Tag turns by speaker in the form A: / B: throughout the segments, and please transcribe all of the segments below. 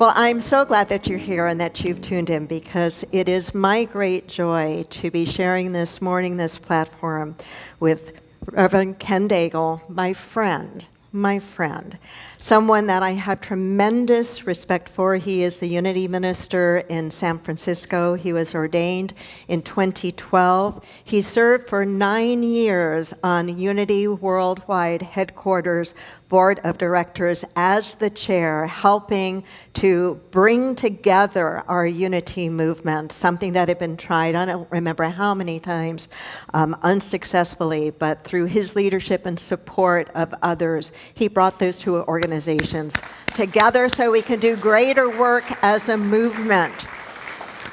A: Well, I'm so glad that you're here and that you've tuned in, because it is my great joy to be sharing this morning, this platform, with Reverend Ken Daigle, my friend, someone that I have tremendous respect for. He is the Unity Minister in San Francisco. He was ordained in 2012. He served for 9 years on Unity Worldwide Headquarters Board of Directors as the chair, helping to bring together our unity movement, something that had been tried, I don't remember how many times, unsuccessfully, but through his leadership and support of others, he brought those two organizations together so we can do greater work as a movement.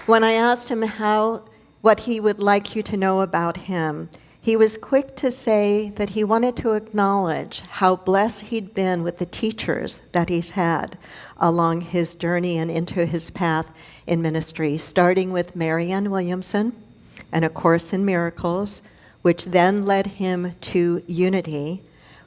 A: When I asked him what he would like you to know about him, he was quick to say that he wanted to acknowledge how blessed he'd been with the teachers that he's had along his journey and into his path in ministry, starting with Marianne Williamson and A Course in Miracles, which then led him to Unity,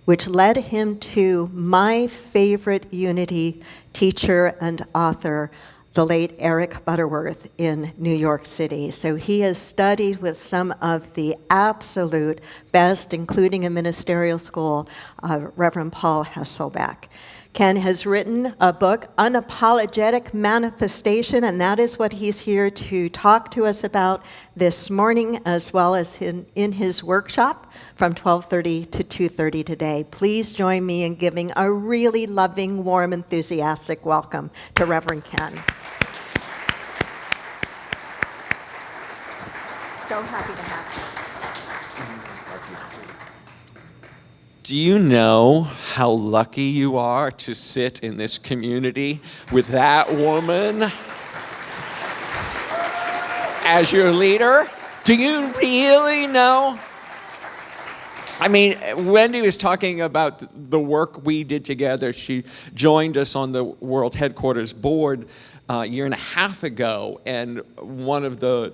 A: which led him to my favorite Unity teacher and author, the late Eric Butterworth in New York City. So he has studied with some of the absolute best, including a ministerial school, Reverend Paul Hasselbeck. Ken has written a book, Unapologetic Manifestation, and that is what he's here to talk to us about this morning, as well as in his workshop from 12:30 to 2:30 today. Please join me in giving a really loving, warm, enthusiastic welcome to Reverend Ken. So happy to have you.
B: Do you know how lucky you are to sit in this community with that woman as your leader? Do you really know? I mean, Wendy was talking about the work we did together. She joined us on the World Headquarters Board a year and a half ago, and one of the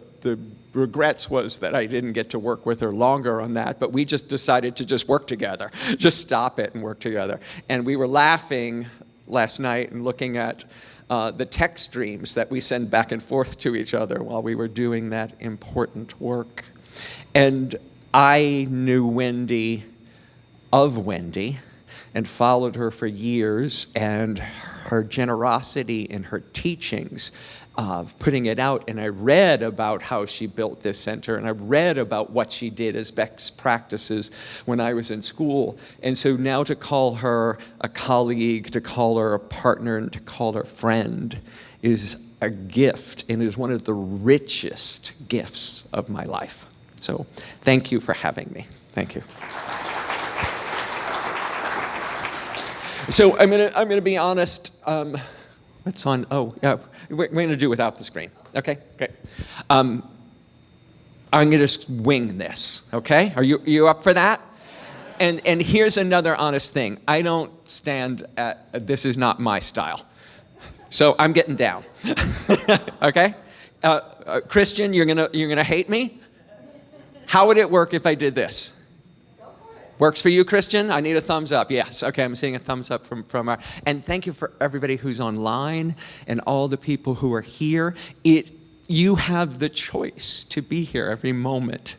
B: regrets was that I didn't get to work with her longer on that, but we just decided to just work together, just stop it and work together. And we were laughing last night and looking at the text streams that we send back and forth to each other while we were doing that important work. And I knew Wendy and followed her for years, and her generosity in her teachings of putting it out, and I read about how she built this center, and I read about what she did as best practices when I was in school. And so now to call her a colleague, to call her a partner, and to call her friend is a gift, and is one of the richest gifts of my life. So thank you for having me. Thank you. So I'm gonna be honest. What's on? Oh, yeah. We're going to do without the screen. Okay, great. I'm going to just wing this. Okay, are you up for that? And here's another honest thing. I don't stand at. This is not my style. So I'm getting down. Okay, Christian, you're gonna hate me. How would it work if I did this? Works for you, Christian? I need a thumbs up. Yes. Okay, I'm seeing a thumbs up from our... And thank you for everybody who's online and all the people who are here. You have the choice to be here every moment.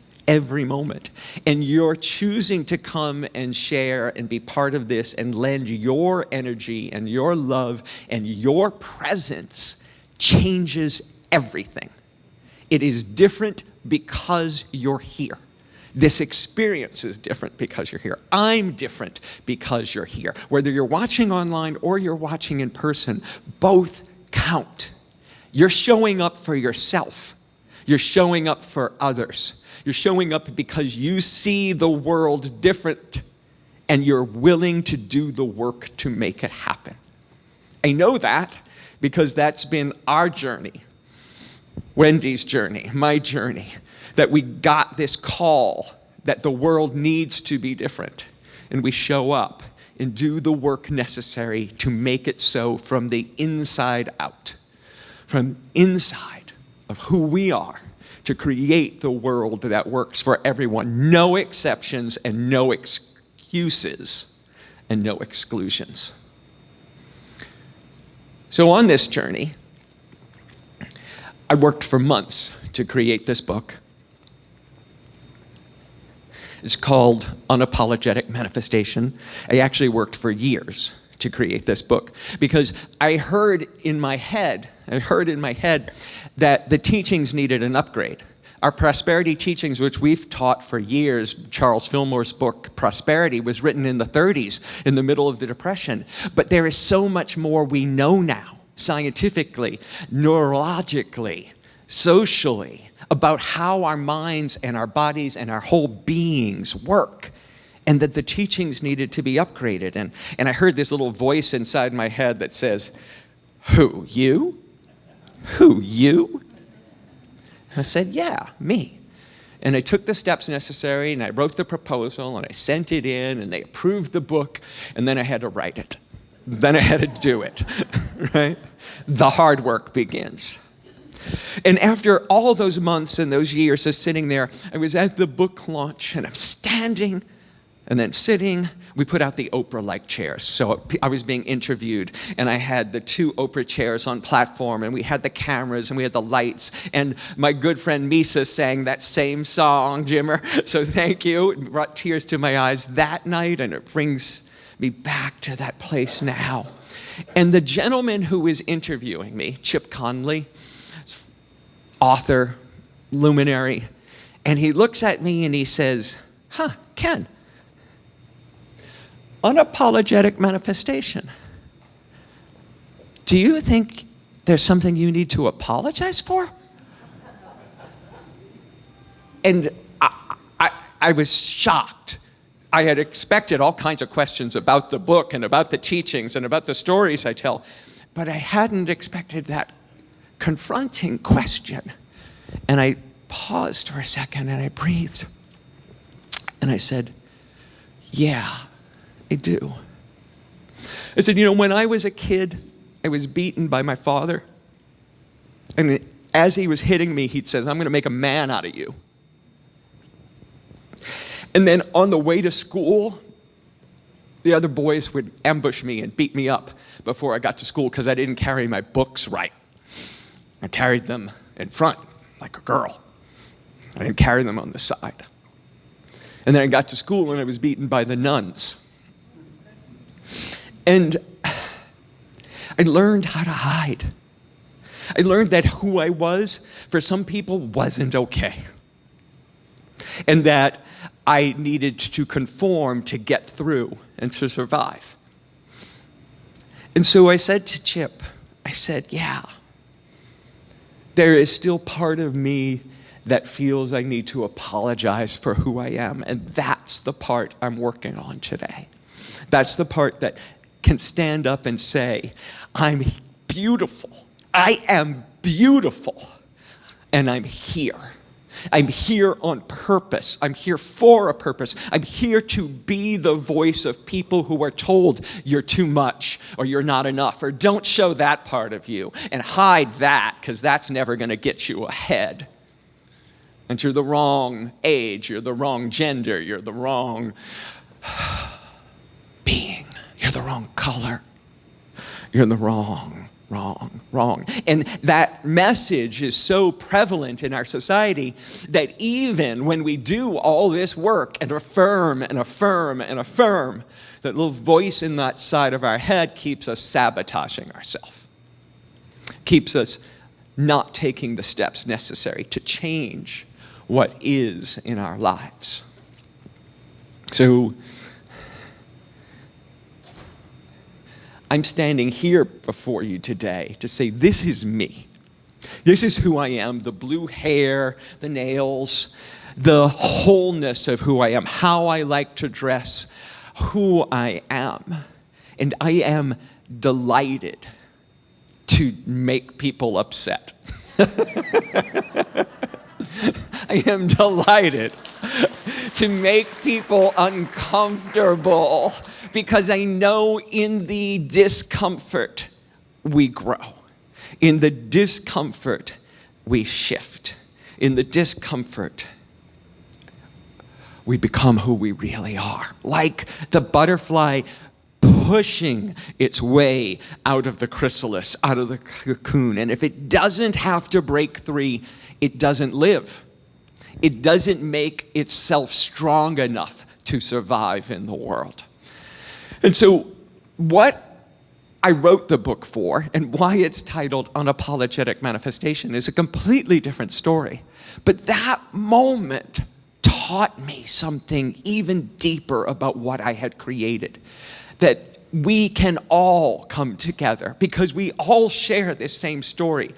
B: And you're choosing to come and share and be part of this and lend your energy and your love and your presence changes everything. It is different because you're here. This experience is different because you're here. I'm different because you're here. Whether you're watching online or you're watching in person, both count. You're showing up for yourself. You're showing up for others. You're showing up because you see the world different and you're willing to do the work to make it happen. I know that because that's been our journey, Wendy's journey, my journey. That we got this call that the world needs to be different. And we show up and do the work necessary to make it so from the inside out. From inside of who we are to create the world that works for everyone. No exceptions and no excuses and no exclusions. So on this journey, I worked for months to create this book. It's called Unapologetic Manifestation. I actually worked for years to create this book because I heard in my head that the teachings needed an upgrade. Our prosperity teachings, which we've taught for years, Charles Fillmore's book, Prosperity, was written in the 30s, in the middle of the Depression. But there is so much more we know now, scientifically, neurologically, socially, about how our minds and our bodies and our whole beings work, and that the teachings needed to be upgraded. And I heard this little voice inside my head that says, "Who, you? Who, you?" I said, "Yeah, me." And I took the steps necessary, and I wrote the proposal, and I sent it in, and they approved the book, and then I had to write it. Then I had to do it, right? The hard work begins. And after all those months and those years of sitting there, I was at the book launch, and I'm standing and then sitting. We put out the Oprah-like chairs. So I was being interviewed, and I had the 2 Oprah chairs on platform, and we had the cameras, and we had the lights, and my good friend Misa sang that same song, Jimmer. So thank you. It brought tears to my eyes that night, and it brings me back to that place now. And the gentleman who was interviewing me, Chip Conley, author, luminary, and he looks at me and he says, Ken, Unapologetic Manifestation. Do you think there's something you need to apologize for? And I was shocked. I had expected all kinds of questions about the book and about the teachings and about the stories I tell, but I hadn't expected that confronting question. And I paused for a second and I breathed. And I said, "Yeah, I do." I said, when I was a kid, I was beaten by my father. And as he was hitting me, he'd said, "I'm going to make a man out of you." And then on the way to school, the other boys would ambush me and beat me up before I got to school because I didn't carry my books right. I carried them in front, like a girl. I didn't carry them on the side. And then I got to school and I was beaten by the nuns. And I learned how to hide. I learned that who I was, for some people, wasn't okay. And that I needed to conform to get through and to survive. And so I said to Chip, I said, "Yeah, there is still part of me that feels I need to apologize for who I am, and that's the part I'm working on today. That's the part that can stand up and say, I'm beautiful. I am beautiful, and I'm here. I'm here on purpose. I'm here for a purpose. I'm here to be the voice of people who are told you're too much or you're not enough or don't show that part of you and hide that because that's never going to get you ahead. And you're the wrong age, you're the wrong gender, you're the wrong being, you're the wrong color, you're the wrong. And that message is so prevalent in our society that even when we do all this work and affirm, that little voice in that side of our head keeps us sabotaging ourselves, keeps us not taking the steps necessary to change what is in our lives. So I'm standing here before you today to say, this is me. This is who I am, the blue hair, the nails, the wholeness of who I am, how I like to dress, who I am. And I am delighted to make people upset. I am delighted to make people uncomfortable because I know in the discomfort we grow. In the discomfort we shift. In the discomfort we become who we really are. Like the butterfly pushing its way out of the chrysalis, out of the cocoon. And if it doesn't have to break free, it doesn't live. It doesn't make itself strong enough to survive in the world. And so what I wrote the book for, and why it's titled Unapologetic Manifestation, is a completely different story. But that moment taught me something even deeper about what I had created. That we can all come together because we all share this same story.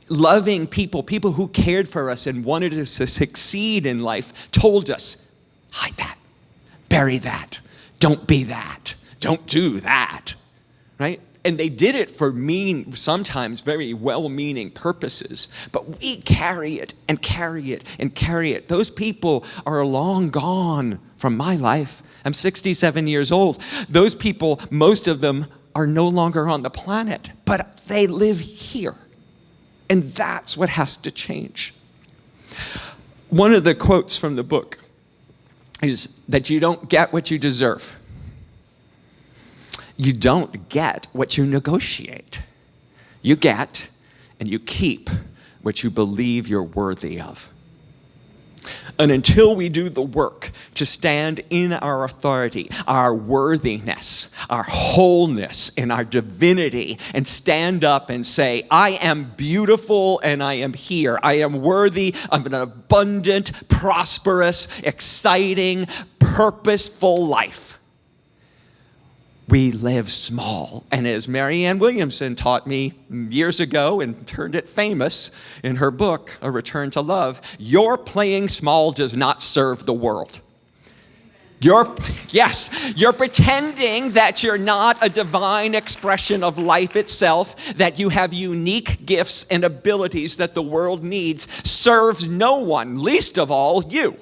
B: Loving people, people who cared for us and wanted us to succeed in life, told us, hide that, bury that, don't be that, don't do that. Right? And they did it for sometimes very well-meaning purposes. But we carry it and carry it and carry it. Those people are long gone from my life. I'm 67 years old. Those people, most of them, are no longer on the planet. But they live here. And that's what has to change. One of the quotes from the book is that you don't get what you deserve. You don't get what you negotiate. You get and you keep what you believe you're worthy of. And until we do the work to stand in our authority, our worthiness, our wholeness, and our divinity, and stand up and say, I am beautiful and I am here. I am worthy of an abundant, prosperous, exciting, purposeful life. We live small. And as Marianne Williamson taught me years ago and turned it famous in her book, A Return to Love, your playing small does not serve the world. You're pretending that you're not a divine expression of life itself, that you have unique gifts and abilities that the world needs, serves no one, least of all you.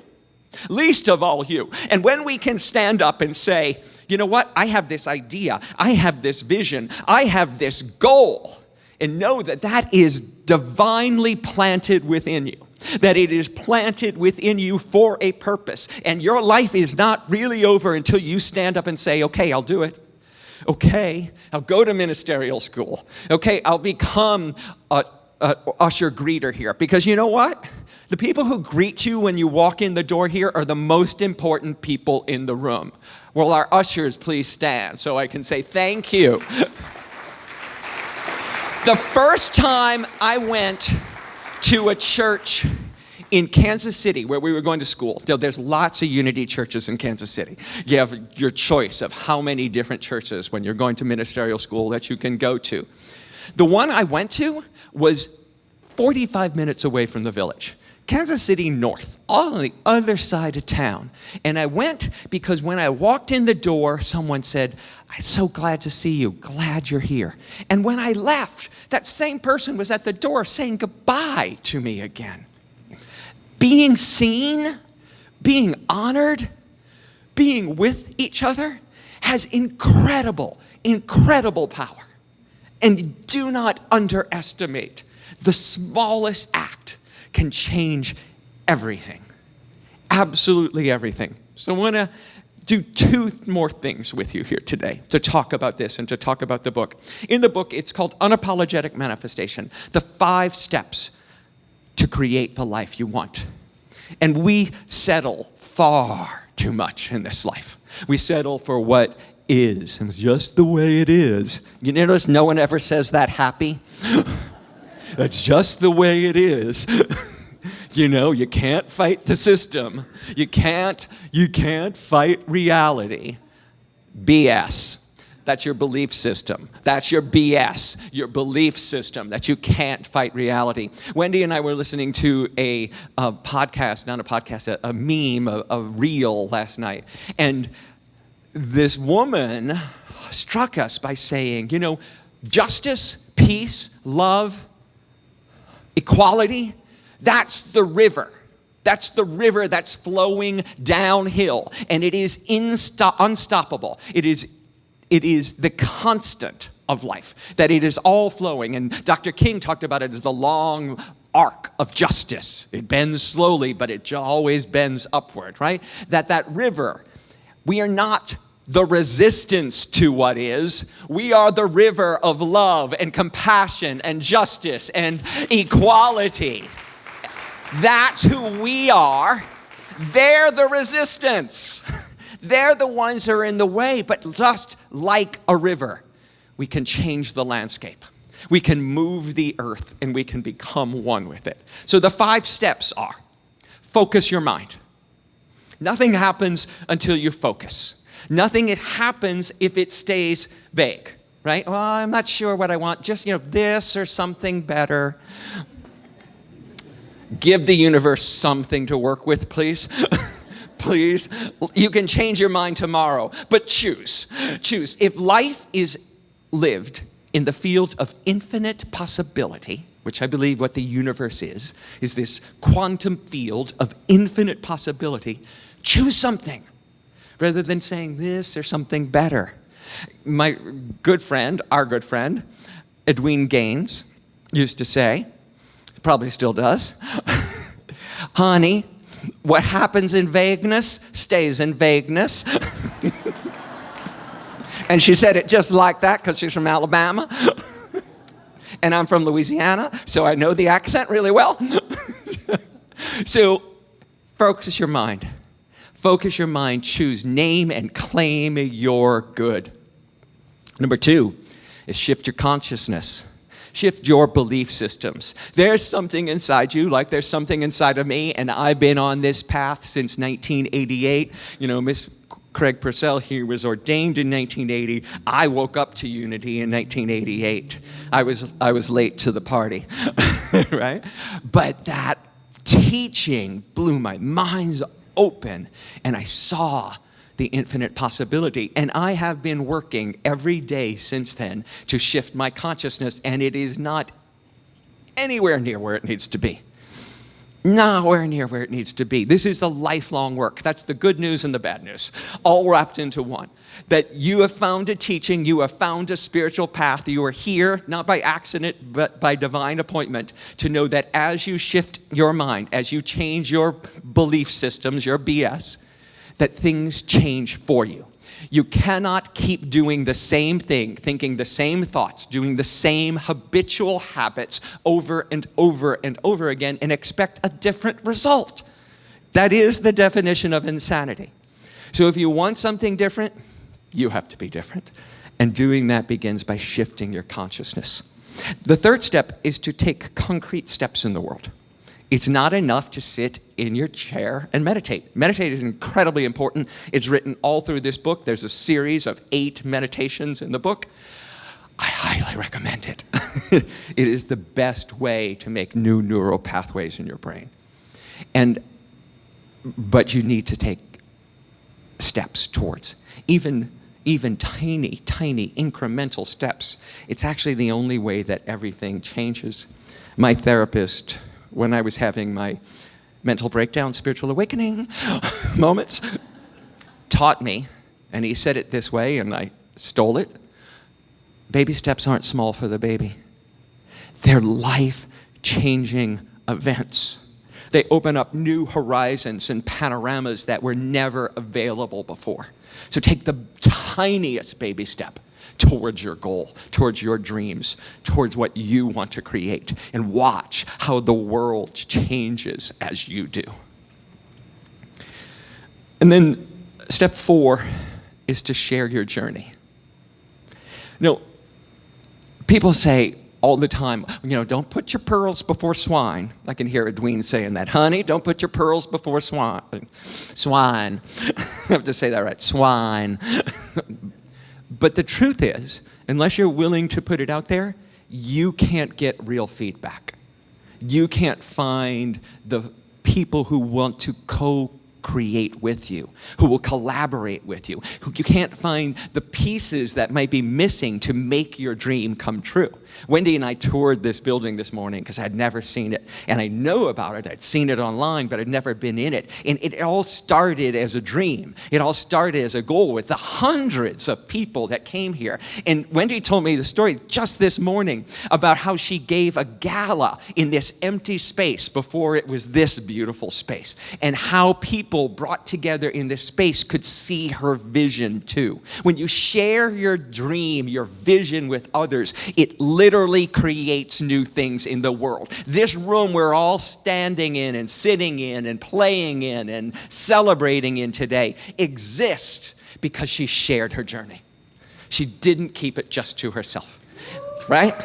B: Least of all you. And when we can stand up and say, you know what, I have this idea, I have this vision, I have this goal, and know that that is divinely planted within you, that it is planted within you for a purpose, and your life is not really over until you stand up and say, okay, I'll do it. Okay, I'll go to ministerial school. Okay, I'll become a usher greeter here. Because you know what? The people who greet you when you walk in the door here are the most important people in the room. Will our ushers please stand so I can say thank you? The first time I went to a church in Kansas City where we were going to school, there's lots of Unity churches in Kansas City. You have your choice of how many different churches when you're going to ministerial school that you can go to. The one I went to was 45 minutes away from the village. Kansas City North, all on the other side of town. And I went because when I walked in the door, someone said, I'm so glad to see you, glad you're here. And when I left, that same person was at the door saying goodbye to me again. Being seen, being honored, being with each other has incredible, incredible power. And do not underestimate the smallest act can change everything. Absolutely everything. So I want to do two more things with you here today to talk about this and to talk about the book. In the book, it's called Unapologetic Manifestation, the 5 steps to create the life you want. And we settle far too much in this life. We settle for what is. It's just the way it is. You notice no one ever says that happy? That's just the way it is. You know, you can't fight the system. You can't fight reality. BS. That's your belief system. That's your BS, your belief system, that you can't fight reality. Wendy and I were listening to a podcast, not a podcast, a meme, a reel last night. And this woman struck us by saying, you know, justice, peace, love, equality, that's the river. That's the river that's flowing downhill, and it is unstoppable. It is the constant of life, that it is all flowing. And Dr. King talked about it as the long arc of justice. It bends slowly, but it always bends upward, right? That river, we are not the resistance to what is. We are the river of love and compassion and justice and equality. That's who we are. They're the resistance. They're the ones who are in the way, but just like a river, we can change the landscape. We can move the earth, and we can become one with it. So the 5 steps are: focus your mind. Nothing happens until you focus. Nothing happens if it stays vague, right? Well, I'm not sure what I want, just, this or something better. Give the universe something to work with, please. Please. You can change your mind tomorrow, but choose. Choose. If life is lived in the field of infinite possibility, which I believe what the universe is this quantum field of infinite possibility, choose something rather than saying this or something better. My good friend, our good friend, Edwin Gaines, used to say, probably still does, honey, what happens in vagueness stays in vagueness. And she said it just like that because she's from Alabama. And I'm from Louisiana, so I know the accent really well. So focus your mind. Focus your mind. Choose, name, and claim your good. Number 2 is shift your consciousness. Shift your belief systems. There's something inside you, like there's something inside of me, and I've been on this path since 1988. Miss Craig-Purcell here was ordained in 1980. I woke up to unity in 1988. I was late to the party, right? But that teaching blew my mind open, and I saw the infinite possibility. And I have been working every day since then to shift my consciousness, and it is not anywhere near where it needs to be. Nowhere near where it needs to be. This is a lifelong work. That's the good news and the bad news, all wrapped into one. That you have found a teaching, you have found a spiritual path. You are here, not by accident, but by divine appointment, to know that as you shift your mind, as you change your belief systems, your BS, that things change for you. You cannot keep doing the same thing, thinking the same thoughts, doing the same habitual habits over and over and over again and expect a different result. That is the definition of insanity. So if you want something different, you have to be different. And doing that begins by shifting your consciousness. The 3rd step is to take concrete steps in the world. It's not enough to sit in your chair and meditate. Meditate is incredibly important. It's written all through this book. There's a series of 8 meditations in the book. I highly recommend it. It is the best way to make new neural pathways in your brain. But you need to take steps towards, even tiny, tiny incremental steps. It's actually the only way that everything changes. My therapist, when I was having my mental breakdown, spiritual awakening moments, taught me, and he said it this way, and I stole it: baby steps aren't small for the baby. They're life-changing events. They open up new horizons and panoramas that were never available before. So take the tiniest baby step towards your goal, towards your dreams, towards what you want to create, and watch how the world changes as you do. And then step 4 is to share your journey. People say all the time, don't put your pearls before swine. I can hear Edwin saying that. Honey, don't put your pearls before swine. Swine. I have to say that right. Swine. But the truth is, unless you're willing to put it out there, you can't get real feedback. You can't find the people who want to co-create with you, who will collaborate with you. You can't find the pieces that might be missing to make your dream come true. Wendy and I toured this building this morning because I'd never seen it, and I know about it. I'd seen it online, but I'd never been in it. And it all started as a dream. It all started as a goal with the hundreds of people that came here. And Wendy told me the story just this morning about how she gave a gala in this empty space before it was this beautiful space, and how people people brought together in this space could see her vision too. When you share your dream, your vision with others, it literally creates new things in the world. This room we're all standing in and sitting in and playing in and celebrating in today exists because she shared her journey. She didn't keep it just to herself, right?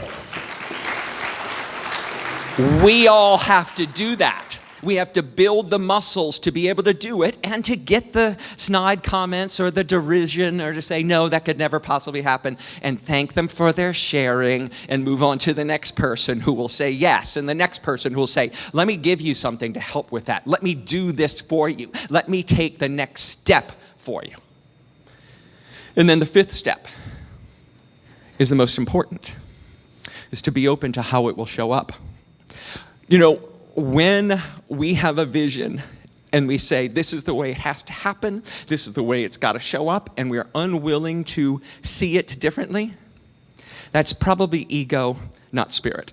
B: We all have to do that. We have to build the muscles to be able to do it and to get the snide comments or the derision or to say, no, that could never possibly happen, and thank them for their sharing and move on to the next person who will say yes, and the next person who will say, let me give you something to help with that. Let me do this for you. Let me take the next step for you. And then the fifth step is the most important, is to be open to how it will show up. You know, when we have a vision and we say, this is the way it has to happen, this is the way it's got to show up, and we're unwilling to see it differently, that's probably ego, not spirit.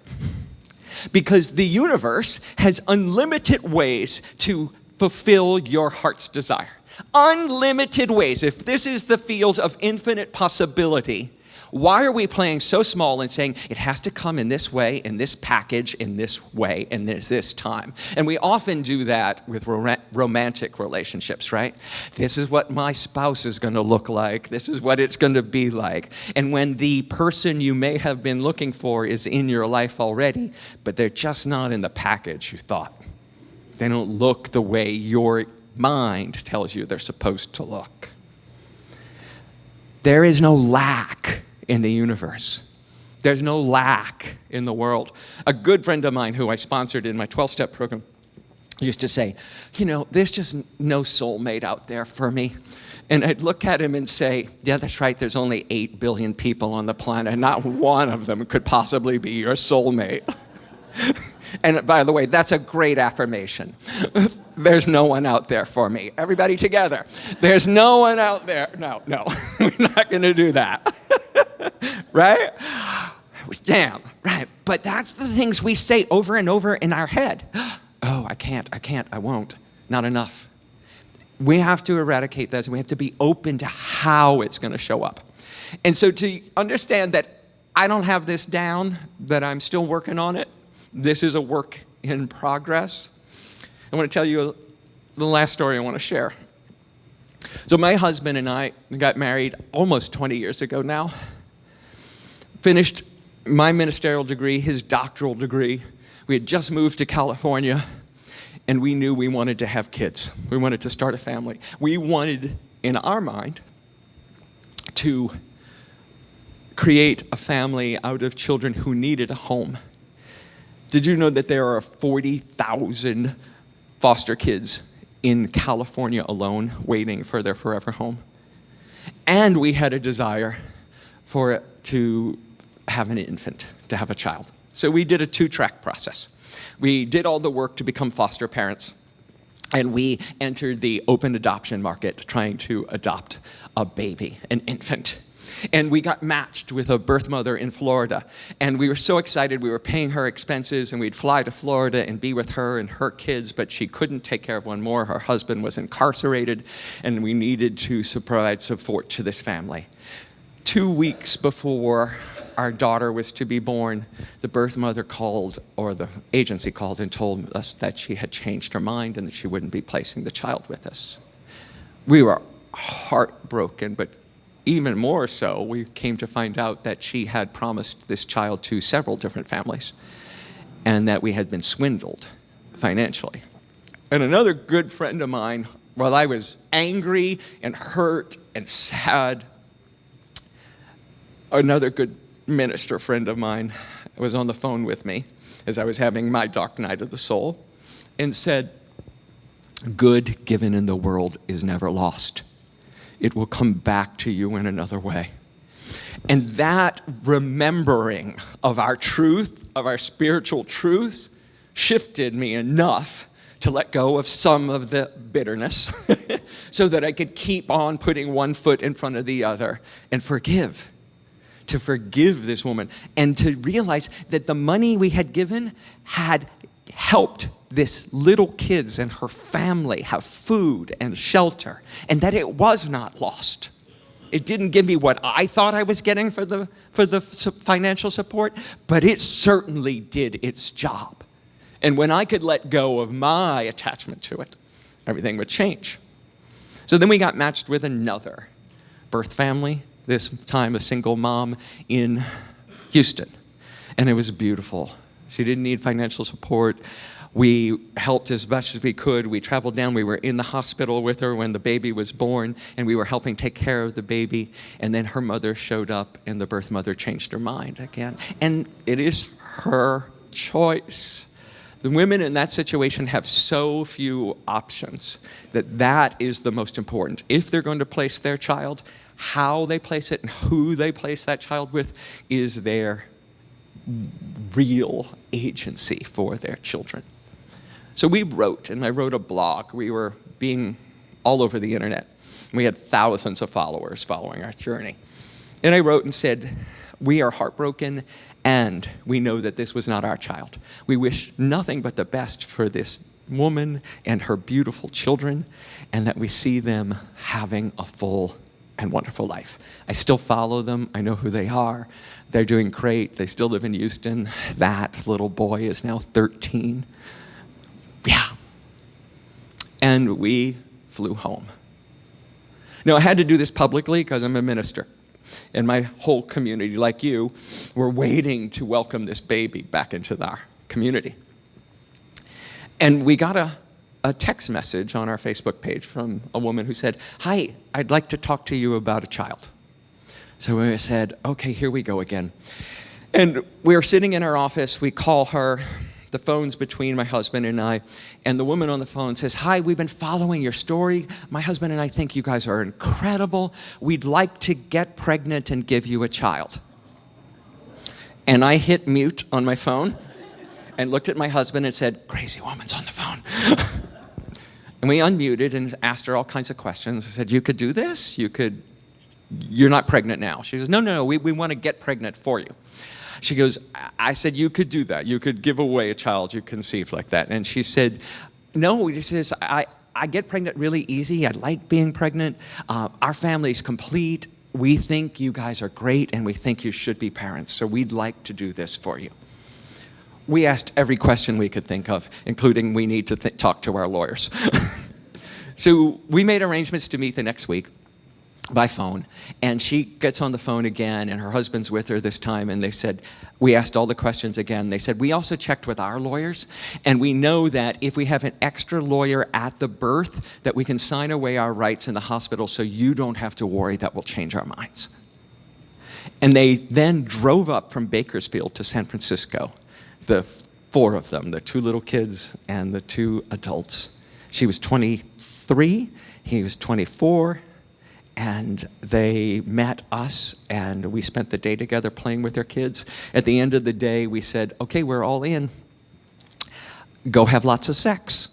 B: Because the universe has unlimited ways to fulfill your heart's desire. Unlimited ways. If this is the field of infinite possibility, why are we playing so small and saying it has to come in this way, in this package, in this way, and this time? And we often do that with romantic relationships, right? This is what my spouse is going to look like. This is what it's going to be like. And when the person you may have been looking for is in your life already, but they're just not in the package you thought. They don't look the way your mind tells you they're supposed to look. There is no lack in the universe. There's no lack in the world. A good friend of mine who I sponsored in my 12-step program used to say, you know, there's just no soulmate out there for me. And I'd look at him and say, yeah, that's right, there's only 8 billion people on the planet. Not one of them could possibly be your soulmate. And by the way, that's a great affirmation. There's no one out there for me. Everybody together. There's no one out there. No, we're not going to do that. Right? Damn, right. But that's the things we say over and over in our head. Oh, I can't, I won't. Not enough. We have to eradicate those. We have to be open to how it's going to show up. And so to understand that I don't have this down, that I'm still working on it, this is a work in progress. I want to tell you the last story I want to share. So my husband and I got married almost 20 years ago now. Finished my ministerial degree, his doctoral degree. We had just moved to California, and we knew we wanted to have kids. We wanted to start a family. We wanted, in our mind, to create a family out of children who needed a home. Did you know that there are 40,000 foster kids in California alone waiting for their forever home? And we had a desire for it to have an infant, to have a child. So we did a 2-track process. We did all the work to become foster parents, and we entered the open adoption market trying to adopt a baby, an infant. And we got matched with a birth mother in Florida. And we were so excited. We were paying her expenses, and we'd fly to Florida and be with her and her kids, but she couldn't take care of one more. Her husband was incarcerated, and we needed to provide support to this family. 2 weeks before our daughter was to be born, the birth mother called, or the agency called, and told us that she had changed her mind and that she wouldn't be placing the child with us. We were heartbroken, but even more so, we came to find out that she had promised this child to several different families and that we had been swindled financially. And another good friend of mine, while I was angry and hurt and sad, another good minister friend of mine was on the phone with me as I was having my dark night of the soul and said, good given in the world is never lost. It will come back to you in another way. And that remembering of our truth, of our spiritual truth, shifted me enough to let go of some of the bitterness so that I could keep on putting one foot in front of the other and forgive. To forgive this woman and to realize that the money we had given had helped this little kids and her family have food and shelter, and that it was not lost. It didn't give me what I thought I was getting for the financial support, but it certainly did its job. And when I could let go of my attachment to it, everything would change. So then we got matched with another birth family, this time a single mom in Houston. And it was beautiful. She didn't need financial support. We helped as much as we could. We traveled down. We were in the hospital with her when the baby was born, and we were helping take care of the baby. And then her mother showed up, and the birth mother changed her mind again. And it is her choice. The women in that situation have so few options that is the most important. If they're going to place their child, how they place it and who they place that child with is their real agency for their children. So we wrote, and I wrote a blog. We were being all over the internet. We had thousands of followers following our journey. And I wrote and said, we are heartbroken, and we know that this was not our child. We wish nothing but the best for this woman and her beautiful children, and that we see them having a full and wonderful life. I still follow them. I know who they are. They're doing great. They still live in Houston. That little boy is now 13. Yeah. And we flew home. Now, I had to do this publicly because I'm a minister. And my whole community, like you, were waiting to welcome this baby back into our community. And we got a text message on our Facebook page from a woman who said, "Hi, I'd like to talk to you about a child." So we said, okay, here we go again. And we were sitting in our office. We call her. The phone's between my husband and I. And the woman on the phone says, "Hi, we've been following your story. My husband and I think you guys are incredible. We'd like to get pregnant and give you a child." And I hit mute on my phone and looked at my husband and said, "Crazy woman's on the phone." And we unmuted and asked her all kinds of questions. I said, "You could do this? You're not pregnant now." She goes, No, we want to get pregnant for you. She goes, I said, "You could do that. You could give away a child you conceived like that." And she said, "No," she says, I get pregnant really easy. I like being pregnant. Our family's complete. We think you guys are great, and we think you should be parents. So we'd like to do this for you." We asked every question we could think of, including we need to talk to our lawyers. So we made arrangements to meet the next week by phone, and she gets on the phone again, and her husband's with her this time, and they said, we asked all the questions again. They said, "We also checked with our lawyers, and we know that if we have an extra lawyer at the birth, that we can sign away our rights in the hospital so you don't have to worry that we'll change our minds." And they then drove up from Bakersfield to San Francisco, the four of them, the two little kids and the two adults. She was 23, he was 24, and they met us, and we spent the day together playing with their kids. At the end of the day, we said, "Okay, we're all in. Go have lots of sex."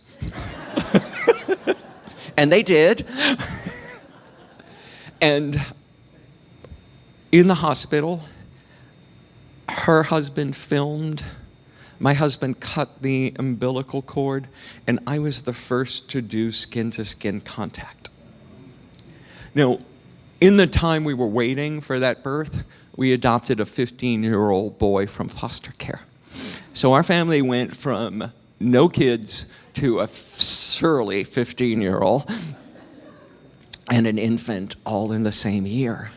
B: And they did. And in the hospital, her husband filmed. My husband cut the umbilical cord, and I was the first to do skin-to-skin contact. Now, in the time we were waiting for that birth, we adopted a 15-year-old boy from foster care. So our family went from no kids to a surly 15-year-old and an infant all in the same year.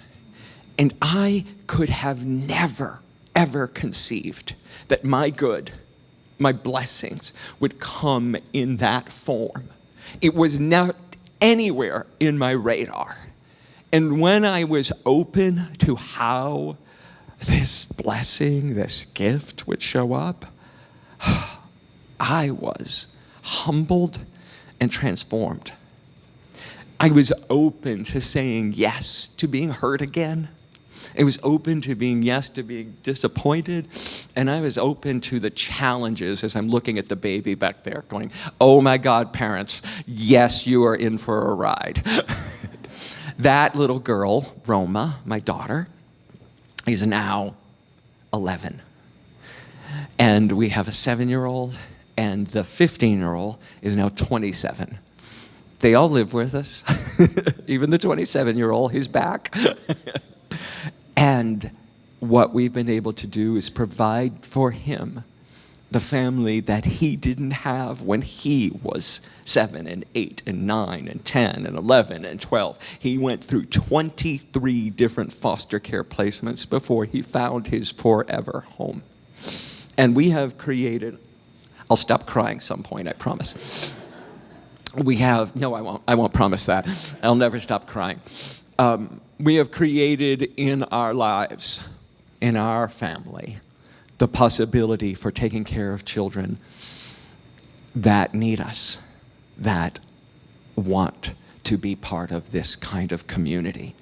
B: And I could have never, ever conceived that my good, my blessings would come in that form. It was not anywhere in my radar. And when I was open to how this blessing, this gift would show up, I was humbled and transformed. I was open to saying yes to being hurt again. It was open to being yes to being disappointed. And I was open to the challenges as I'm looking at the baby back there going, "Oh my God, parents, yes, you are in for a ride." That little girl, Roma, my daughter, is now 11. And we have a 7-year-old and the 15-year-old is now 27. They all live with us. Even the 27-year-old, he's back. And what we've been able to do is provide for him the family that he didn't have when he was 7 and 8 and 9 and 10 and 11 and 12. He went through 23 different foster care placements before he found his forever home. And we have created, I'll stop crying some point, I promise. No, I won't promise that. I'll never stop crying. We have created in our lives, in our family, the possibility for taking care of children that need us, that want to be part of this kind of community.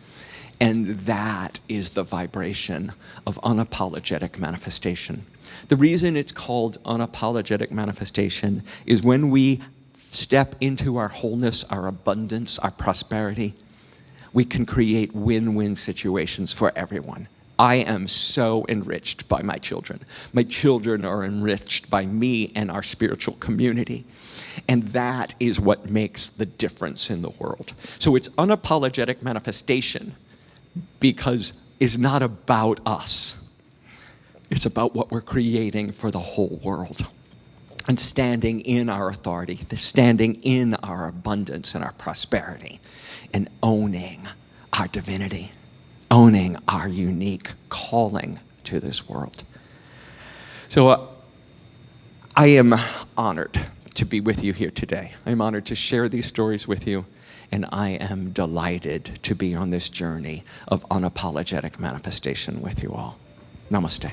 B: And that is the vibration of unapologetic manifestation. The reason it's called unapologetic manifestation is when we step into our wholeness, our abundance, our prosperity, we can create win-win situations for everyone. I am so enriched by my children. My children are enriched by me and our spiritual community. And that is what makes the difference in the world. So it's unapologetic manifestation because it's not about us. It's about what we're creating for the whole world. And standing in our authority, standing in our abundance and our prosperity, and owning our divinity, owning our unique calling to this world. So I am honored to be with you here today. I'm honored to share these stories with you, and I am delighted to be on this journey of unapologetic manifestation with you all. Namaste.